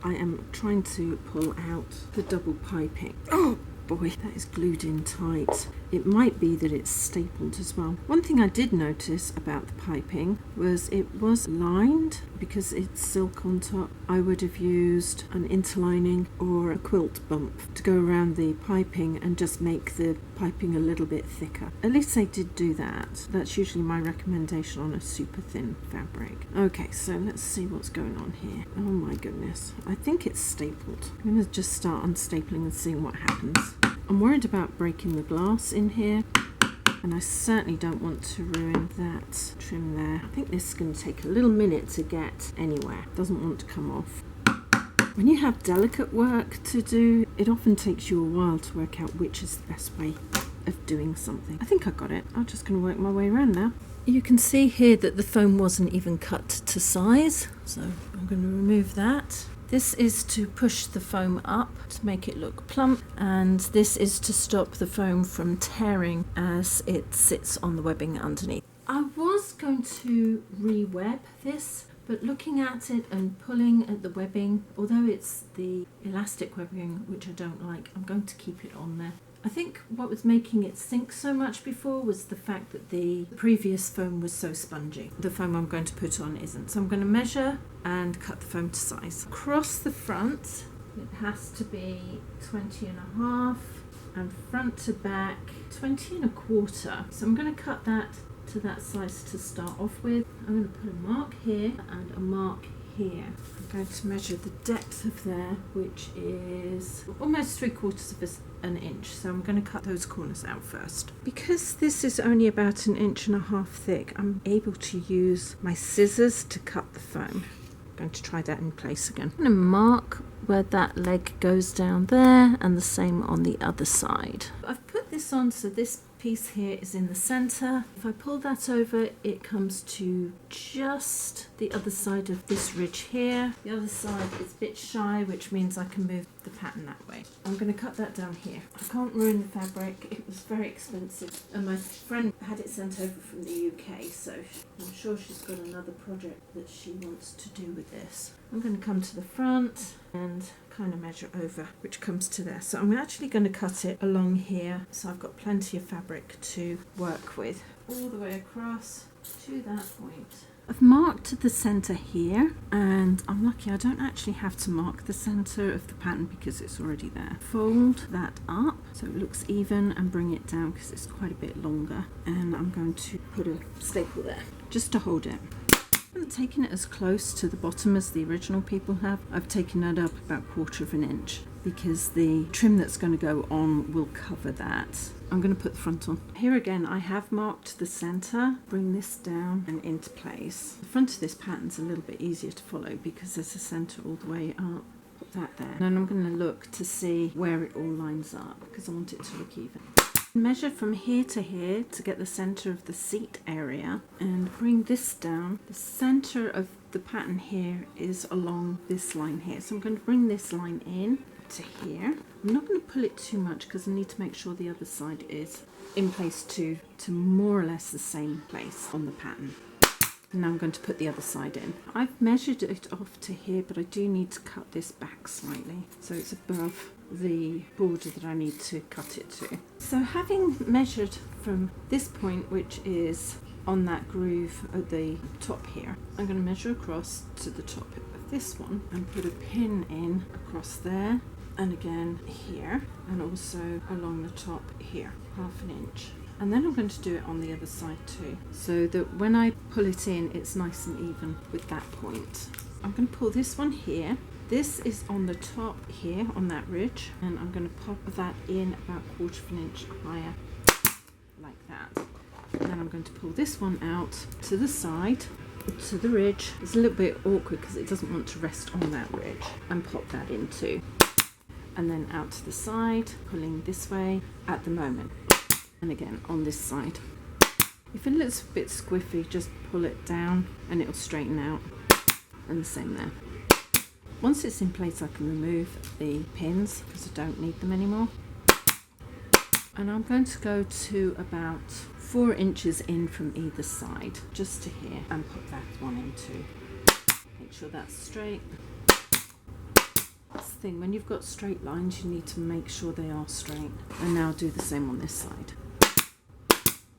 I am trying to pull out the double piping. Oh boy, that is glued in tight. It might be that it's stapled as well. One thing I did notice about the piping was it was lined. Because it's silk on top, I would have used an interlining or a quilt bump to go around the piping and just make the piping a little bit thicker. At least they did do that. That's usually my recommendation on a super thin fabric. Okay, so let's see what's going on here. Oh my goodness. I think it's stapled. I'm going to just start unstapling and seeing what happens. I'm worried about breaking the glass in here. And I certainly don't want to ruin that trim there. I think this is going to take a little minute to get anywhere. It doesn't want to come off. When you have delicate work to do, it often takes you a while to work out which is the best way of doing something. I think I got it. I'm just going to work my way around now. You can see here that the foam wasn't even cut to size, so I'm going to remove that. This is to push the foam up to make it look plump, and this is to stop the foam from tearing as it sits on the webbing underneath. I was going to re-web this, but looking at it and pulling at the webbing, although it's the elastic webbing which I don't like, I'm going to keep it on there. I think what was making it sink so much before was the fact that the previous foam was so spongy. The foam I'm going to put on isn't. So I'm going to measure and cut the foam to size. Across the front, it has to be 20.5, and front to back 20.25. So I'm going to cut that to that size to start off with. I'm going to put a mark here and a mark here. I'm going to measure the depth of there, which is almost 3/4 of an inch. So I'm going to cut those corners out first. Because this is only about 1.5 inches thick, I'm able to use my scissors to cut the foam. I'm going to try that in place again. I'm going to mark where that leg goes down there, and the same on the other side. I've put this on so this piece here is in the center. If I pull that over, it comes to just the other side of this ridge here. The other side is a bit shy, which means I can move the pattern that way. I'm going to cut that down here. I can't ruin the fabric. It was very expensive, and my friend had it sent over from the UK, so I'm sure she's got another project that she wants to do with this. I'm going to come to the front and kind of measure over, which comes to there. So I'm actually going to cut it along here, so I've got plenty of fabric to work with, all the way across to that point. I've marked the center here, and I'm lucky I don't actually have to mark the center of the pattern because it's already there. Fold that up so it looks even and bring it down because it's quite a bit longer, and I'm going to put a staple there just to hold it. I haven't taken it as close to the bottom as the original people have. I've taken it up about 1/4 inch because the trim that's going to go on will cover that. I'm going to put the front on. Here again, I have marked the center. Bring this down and into place. The front of this pattern's a little bit easier to follow because there's a center all the way up. Put that there. And then I'm going to look to see where it all lines up because I want it to look even. Measure from here to get the center of the seat area and bring this down. The center of the pattern here is along this line here, so I'm going to bring this line in to here. I'm not going to pull it too much because I need to make sure the other side is in place too, to more or less the same place on the pattern. And now I'm going to put the other side in. I've measured it off to here, but I do need to cut this back slightly so it's above the border that I need to cut it to. So having measured from this point, which is on that groove at the top here, I'm going to measure across to the top of this one and put a pin in across there, and again here, and also along the top here, 1/2 inch. And then I'm going to do it on the other side too, so that when I pull it in, it's nice and even with that point. I'm going to pull this one here. This is on the top here on that ridge, and I'm going to pop that in about 1/4 inch higher, like that. And then I'm going to pull this one out to the side, to the ridge. It's a little bit awkward because it doesn't want to rest on that ridge, and pop that in too. And then out to the side, pulling this way at the moment. And again on this side. If it looks a bit squiffy, just pull it down and it'll straighten out. And the same there. Once it's in place, I can remove the pins because I don't need them anymore. And I'm going to go to about 4 inches in from either side, just to here, and put that one in too. Make sure that's straight. thing, when you've got straight lines, you need to make sure they are straight. And now I'll do the same on this side.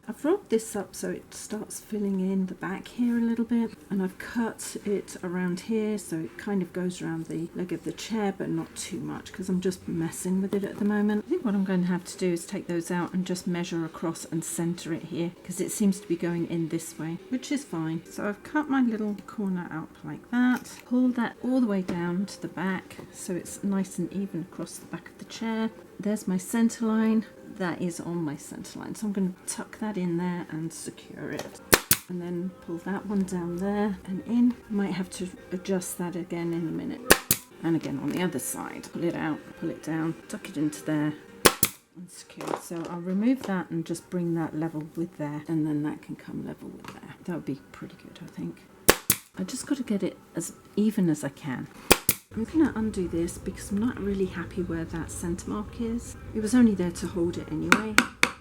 I've rolled this up so it starts filling in the back here a little bit, and I've cut it around here so it kind of goes around the leg of the chair, but not too much because I'm just messing with it at the moment. I think what I'm going to have to do is take those out and just measure across and center it here because it seems to be going in this way, which is fine. So I've cut my little corner out like that, pull that all the way down to the back so it's nice and even across the back of the chair. There's my center line. That is on my center line, so I'm going to tuck that in there and secure it, and then pull that one down there and in. Might have to adjust that again in a minute, and again on the other side, pull it out, pull it down, tuck it into there and secure it. So I'll remove that and just bring that level with there, and then that can come level with there. That would be pretty good, I think. I just got to get it as even as I can. I'm going to undo this because I'm not really happy where that centre mark is. It was only there to hold it anyway.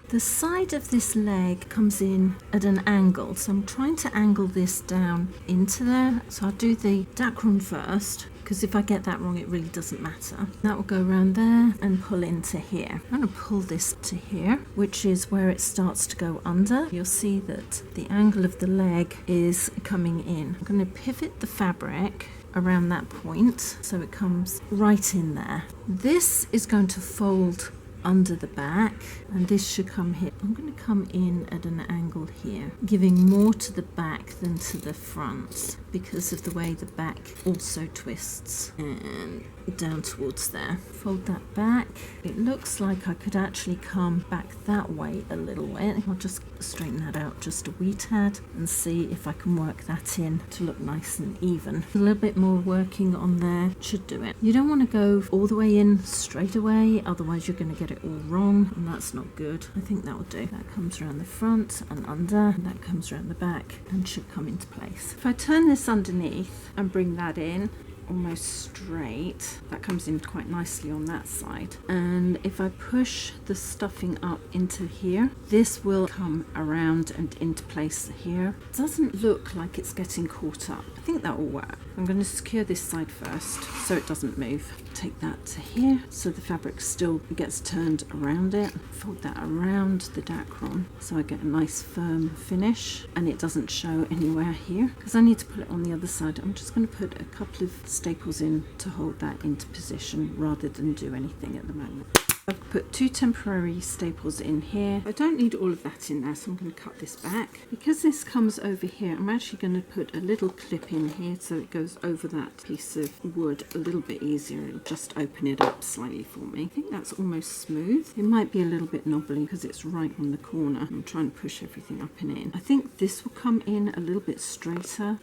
The side of this leg comes in at an angle, so I'm trying to angle this down into there. So I'll do the dacron first, because if I get that wrong it really doesn't matter. That will go around there and pull into here. I'm going to pull this to here, which is where it starts to go under. You'll see that the angle of the leg is coming in. I'm going to pivot the fabric around that point so it comes right in there. This is going to fold under the back, and this should come here. I'm going to come in at an angle here, giving more to the back than to the front because of the way the back also twists, and down towards there. Fold that back. It looks like I could actually come back that way a little bit. I'll just straighten that out just a wee tad and see if I can work that in to look nice and even. A little bit more working on there should do it. You don't want to go all the way in straight away, otherwise you're going to get it all wrong, and that's not good. I think that will do. That comes around the front and under, and that comes around the back and should come into place. If I turn this underneath and bring that in almost straight, that comes in quite nicely on that side, and if I push the stuffing up into here, this will come around and into place here. It doesn't look like it's getting caught up. I think that will work. I'm going to secure this side first so it doesn't move. Take that to here so the fabric still gets turned around it. Fold that around the dacron so I get a nice firm finish and it doesn't show anywhere here because I need to put it on the other side. I'm just going to put a couple of staples in to hold that into position rather than do anything at the moment. I've put 2 temporary staples in here. I don't need all of that in there, so I'm going to cut this back. Because this comes over here, I'm actually going to put a little clip in here so it goes over that piece of wood a little bit easier. It'll just open it up slightly for me. I think that's almost smooth. It might be a little bit knobbly because it's right on the corner. I'm trying to push everything up and in. I think this will come in a little bit straighter,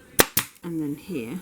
and then here.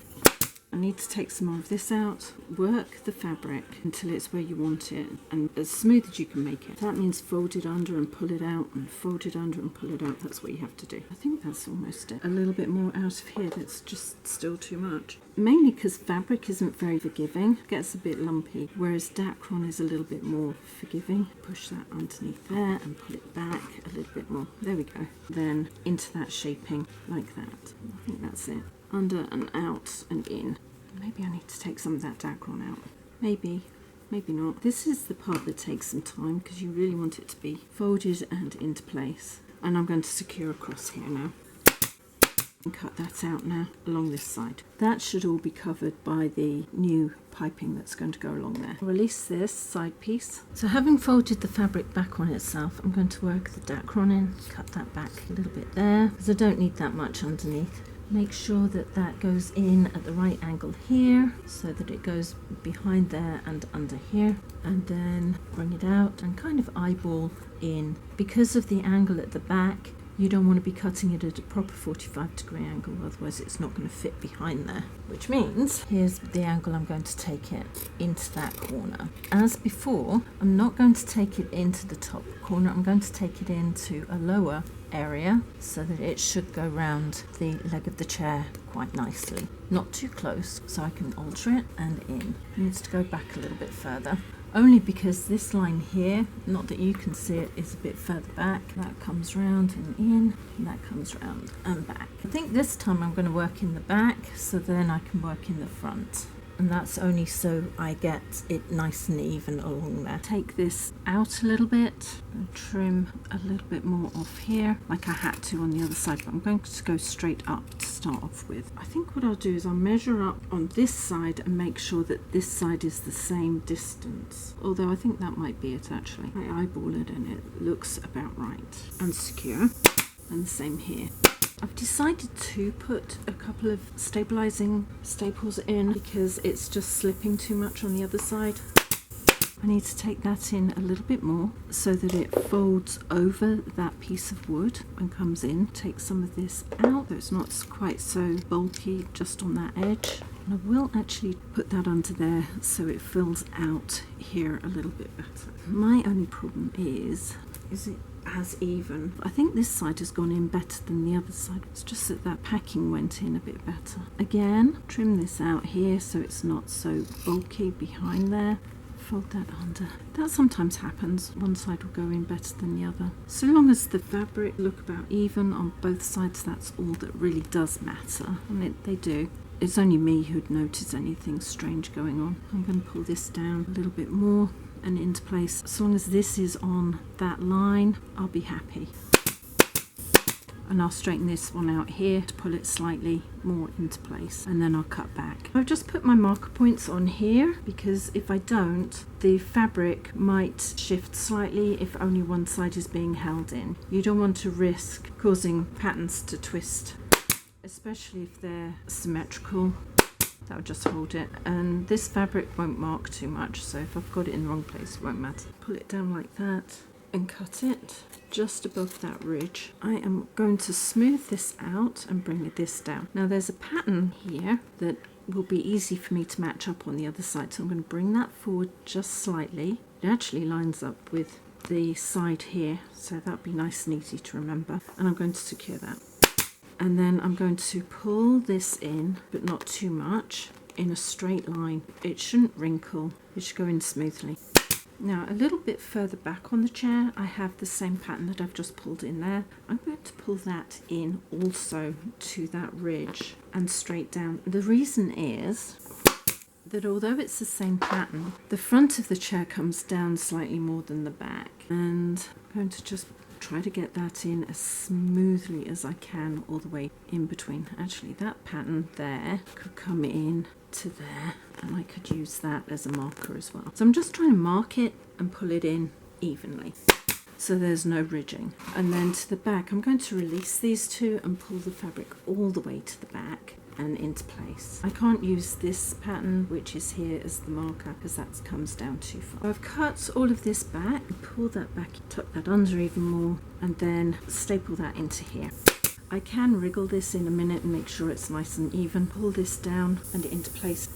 I need to take some more of this out, work the fabric until it's where you want it and as smooth as you can make it. That means fold it under and pull it out and fold it under and pull it out. That's what you have to do. I think that's almost it. A little bit more out of here, that's just still too much. Mainly because fabric isn't very forgiving, it gets a bit lumpy, whereas dacron is a little bit more forgiving. Push that underneath there and pull it back a little bit more. There we go. Then into that shaping like that. I think that's it. Under and out and in. Maybe I need to take some of that dacron out. Maybe not. This is the part that takes some time because you really want it to be folded and into place. And I'm going to secure across here now. And cut that out now along this side. That should all be covered by the new piping that's going to go along there. Release this side piece. So having folded the fabric back on itself, I'm going to work the dacron in. Cut that back a little bit there because I don't need that much underneath. Make sure that that goes in at the right angle here so that it goes behind there and under here, and then bring it out and kind of eyeball in. Because of the angle at the back, you don't want to be cutting it at a proper 45-degree angle, otherwise it's not going to fit behind there. Which means, here's the angle I'm going to take it into that corner. As before, I'm not going to take it into the top corner, I'm going to take it into a lower area so that it should go round the leg of the chair quite nicely. Not too close so I can alter it, and in. It needs to go back a little bit further. Only because this line here, not that you can see it, is a bit further back. That comes round and in, and that comes round and back. I think this time I'm going to work in the back, so then I can work in the front. and that's only so I get it nice and even along there. Take this out a little bit and trim a little bit more off here, like I had to on the other side, but I'm going to go straight up to start off with. I think what I'll do is I'll measure up on this side and make sure that this side is the same distance, although I think that might be it actually. I eyeball it and it looks about right and secure, and the same here. I've decided to put a couple of stabilizing staples in because it's just slipping too much on the other side. I need to take that in a little bit more so that it folds over that piece of wood and comes in. Take some of this out so it's not quite so bulky just on that edge. And I will actually put that under there so it fills out here a little bit better. My only problem is it as even. I think this side has gone in better than the other side. It's just that that packing went in a bit better. Again, trim this out here so it's not so bulky behind there. Fold that under. That sometimes happens. One side will go in better than the other. So long as the fabric look about even on both sides, that's all that really does matter. And they do. It's only me who'd notice anything strange going on. I'm going to pull this down a little bit more and into place. As long as this is on that line, I'll be happy. And I'll straighten this one out here to pull it slightly more into place, and then I'll cut back. I've just put my marker points on here because if I don't, the fabric might shift slightly if only one side is being held in. You don't want to risk causing patterns to twist, especially if they're symmetrical. That will just hold it, and this fabric won't mark too much, so if I've got it in the wrong place it won't matter. Pull it down like that and cut it just above that ridge. I am going to smooth this out and bring this down. Now there's a pattern here that will be easy for me to match up on the other side, so I'm going to bring that forward just slightly. It actually lines up with the side here, so that'll be nice and easy to remember, and I'm going to secure that. And then I'm going to pull this in, but not too much, in a straight line. It shouldn't wrinkle, it should go in smoothly. Now a little bit further back on the chair, I have the same pattern that I've just pulled in there. I'm going to pull that in also to that ridge and straight down. The reason is that although it's the same pattern, the front of the chair comes down slightly more than the back. And I'm going to just try to get that in as smoothly as I can all the way in between. Actually, that pattern there could come in to there, and I could use that as a marker as well. So I'm just trying to mark it and pull it in evenly so there's no ridging. And then to the back, I'm going to release these two and pull the fabric all the way to the back and into place. I can't use this pattern which is here as the marker because that comes down too far. I've cut all of this back, pull that back, tuck that under even more, and then staple that into here. I can wriggle this in a minute and make sure it's nice and even. Pull this down and into place.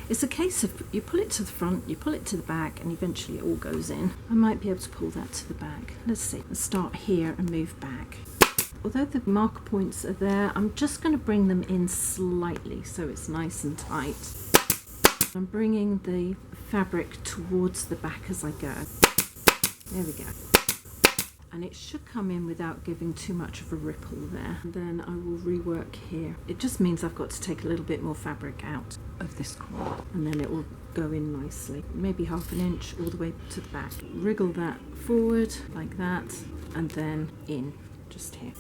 It's a case of you pull it to the front, you pull it to the back, and eventually it all goes in. I might be able to pull that to the back. Let's see. Let's start here and move back. Although the marker points are there, I'm just going to bring them in slightly so it's nice and tight. I'm bringing the fabric towards the back as I go. There we go. And it should come in without giving too much of a ripple there. And then I will rework here. It just means I've got to take a little bit more fabric out of this corner, and then it will go in nicely. Maybe ½ an inch all the way to the back. Wriggle that forward like that, and then in just here.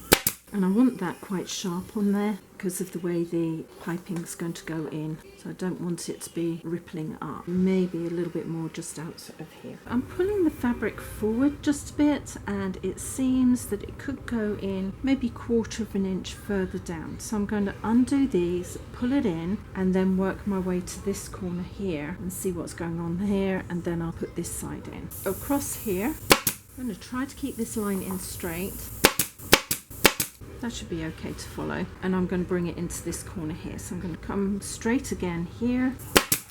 And I want that quite sharp on there because of the way the piping's going to go in. So I don't want it to be rippling up. Maybe a little bit more just out of here. I'm pulling the fabric forward just a bit, and it seems that it could go in maybe ½ an inch further down. So I'm going to undo these, pull it in, and then work my way to this corner here and see what's going on here, and then I'll put this side in. Across here, I'm going to try to keep this line in straight. That should be okay to follow. And I'm going to bring it into this corner here. So I'm going to come straight again here.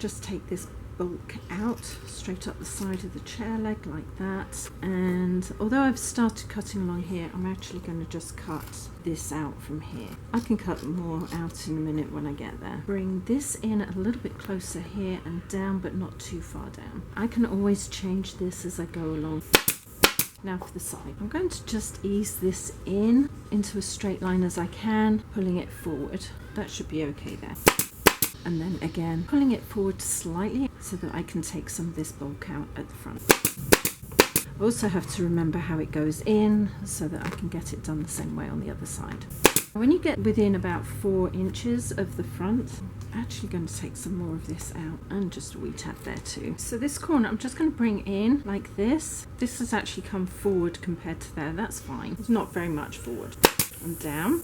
Just take this bulk out, straight up the side of the chair leg like that. And although I've started cutting along here, I'm actually going to just cut this out from here. I can cut more out in a minute when I get there. Bring this in a little bit closer here and down, but not too far down. I can always change this as I go along. Now for the side, I'm going to just ease this into a straight line as I can, pulling it forward. That should be okay there. and then again pulling it forward slightly so that I can take some of this bulk out at the front. I also have to remember how it goes in so that I can get it done the same way on the other side. When you get within about 4 inches of the front, I'm actually going to take some more of this out and just a wee tap there too. So this corner I'm just going to bring in like this. This has actually come forward compared to there. That's fine. It's not very much forward. And down,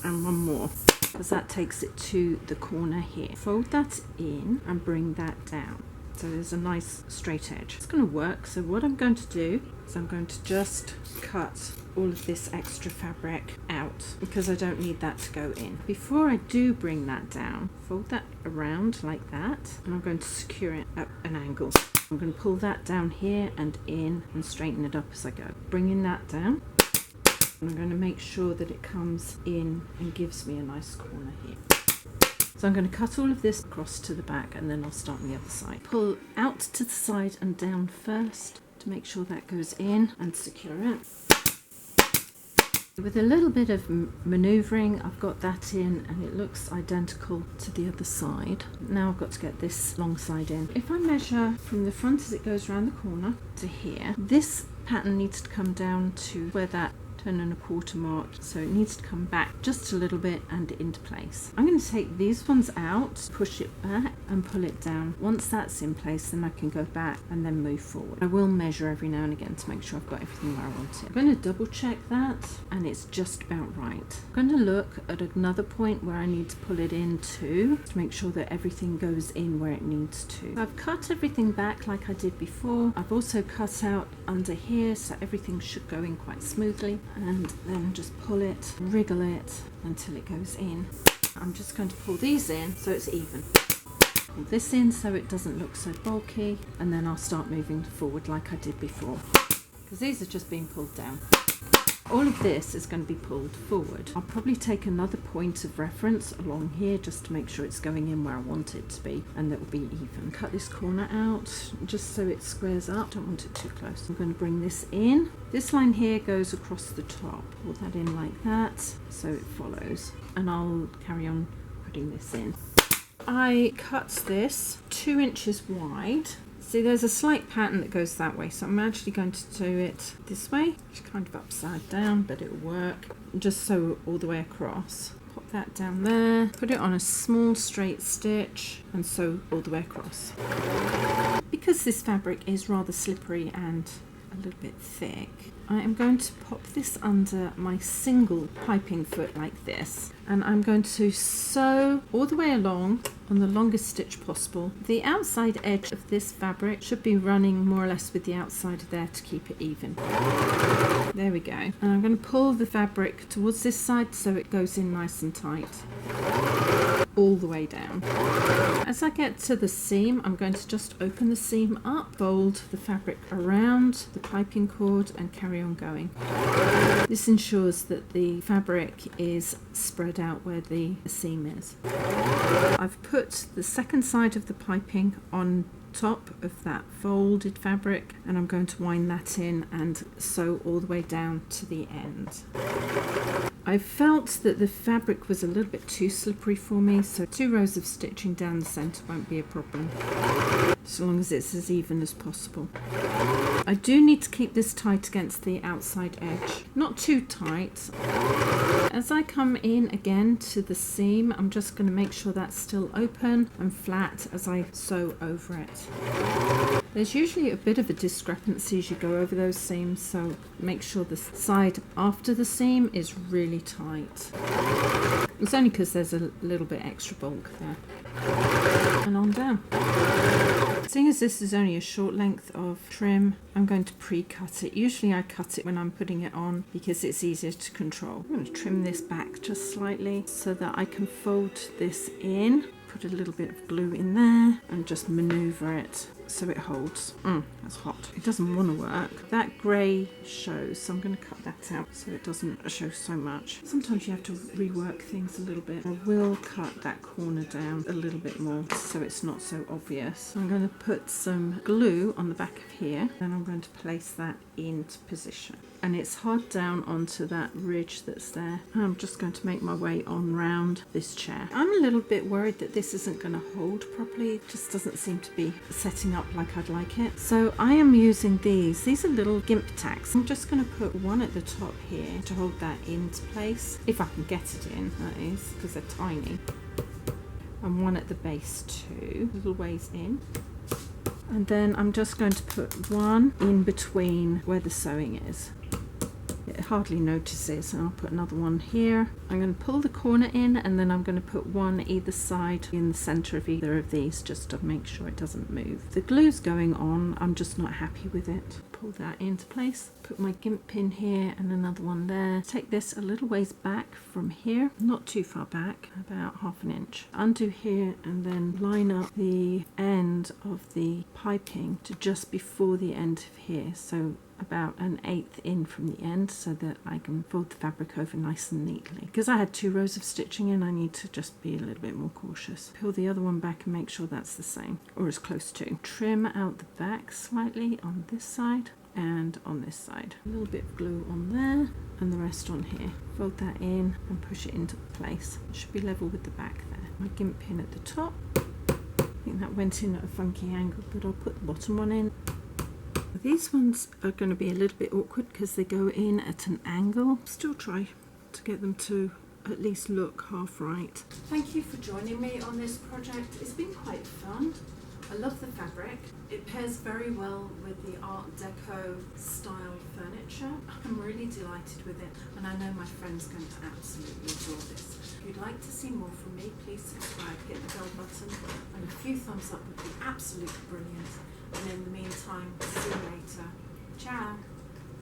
and one more, because that takes it to the corner here. Fold that in and bring that down. So there's a nice straight edge. It's going to work. So what I'm going to do is I'm going to just cut all of this extra fabric out because I don't need that to go in. Before I do bring that down, fold that around like that, and I'm going to secure it at an angle. I'm going to pull that down here and in and straighten it up as I go. Bringing that down, and I'm going to make sure that it comes in and gives me a nice corner here. So I'm going to cut all of this across to the back and then I'll start on the other side. Pull out to the side and down first to make sure that goes in and secure it. With a little bit of manoeuvring, I've got that in and it looks identical to the other side. Now I've got to get this long side in. If I measure from the front as it goes around the corner to here, this pattern needs to come down to where that 10¼ mark, so it needs to come back just a little bit and into place. I'm going to take these ones out, push it back and pull it down. Once that's in place, then I can go back and then move forward. I will measure every now and again to make sure I've got everything where I want it. I'm going to double check that and it's just about right. I'm going to look at another point where I need to pull it into to make sure that everything goes in where it needs to. I've cut everything back like I did before. I've also cut out under here so everything should go in quite smoothly. And then just pull it, wriggle it until it goes in. I'm just going to pull these in so it's even. Pull this in so it doesn't look so bulky, and then I'll start moving forward like I did before, because these are just being pulled down. All of this is going to be pulled forward. I'll probably take another point of reference along here just to make sure it's going in where I want it to be, and that will be even. Cut this corner out just so it squares up. Don't want it too close. I'm going to bring this in. This line here goes across the top. Pull that in like that so it follows, and I'll carry on putting this in. I cut this 2 inches wide. See, there's a slight pattern that goes that way, so I'm actually going to do it this way. It's kind of upside down, but it'll work. Just sew all the way across. Pop that down there, put it on a small straight stitch and sew all the way across. Because this fabric is rather slippery and a little bit thick, I am going to pop this under my single piping foot like this, and I'm going to sew all the way along on the longest stitch possible. The outside edge of this fabric should be running more or less with the outside there to keep it even. There we go. And I'm going to pull the fabric towards this side so it goes in nice and tight all the way down. As I get to the seam, I'm going to just open the seam up, fold the fabric around the piping cord and carry on going. This ensures that the fabric is spread out where the seam is. I've put the second side of the piping on top of that folded fabric, and I'm going to wind that in and sew all the way down to the end. I felt that the fabric was a little bit too slippery for me, so 2 rows of stitching down the centre won't be a problem, as long as it's as even as possible. I do need to keep this tight against the outside edge, not too tight. As I come in again to the seam, I'm just going to make sure that's still open and flat as I sew over it. There's usually a bit of a discrepancy as you go over those seams, so make sure the side after the seam is really tight. It's only because there's a little bit extra bulk there. And on down. Seeing as this is only a short length of trim, I'm going to pre-cut it. Usually I cut it when I'm putting it on because it's easier to control. I'm going to trim this back just slightly so that I can fold this in, put a little bit of glue in there and just maneuver it so it holds. That's hot. It doesn't want to work. That grey shows, so I'm going to cut that out so it doesn't show so much. Sometimes you have to rework things a little bit. I will cut that corner down a little bit more so it's not so obvious. I'm going to put some glue on the back of here, and I'm going to place that into position. And it's hard down onto that ridge that's there. I'm just going to make my way on round this chair. I'm a little bit worried that this isn't going to hold properly. It just doesn't seem to be setting up like I'd like it. So I am using these. These are little gimp tacks. I'm just going to put one at the top here to hold that into place. If I can get it in, that is, because they're tiny. And one at the base too, little ways in. And then I'm just going to put one in between where the sewing is. It hardly notices, and I'll put another one here. I'm going to pull the corner in, and then I'm going to put one either side in the center of either of these just to make sure it doesn't move. The glue's going on, I'm just not happy with it. Pull that into place, put my gimp pin here and another one there. Take this a little ways back from here, not too far back, about ½ inch. Undo here and then line up the end of the piping to just before the end of here, so about 1/8 in from the end, so that I can fold the fabric over nice and neatly. Because I had 2 rows of stitching in, I need to just be a little bit more cautious. Peel the other one back and make sure that's the same, or as close to. Trim out the back slightly on this side and on this side. A little bit of glue on there and the rest on here. Fold that in and push it into place. It should be level with the back there. My gimp pin at the top. I think that went in at a funky angle, but I'll put the bottom one in. These ones are going to be a little bit awkward because they go in at an angle. Still try to get them to at least look half right. Thank you for joining me on this project. It's been quite fun. I love the fabric. It pairs very well with the Art Deco style furniture. I'm really delighted with it, and I know my friend's going to absolutely adore this. If you'd like to see more from me, please subscribe, hit the bell button, and a few thumbs up would be absolutely brilliant. And in the meantime, see you later. Ciao!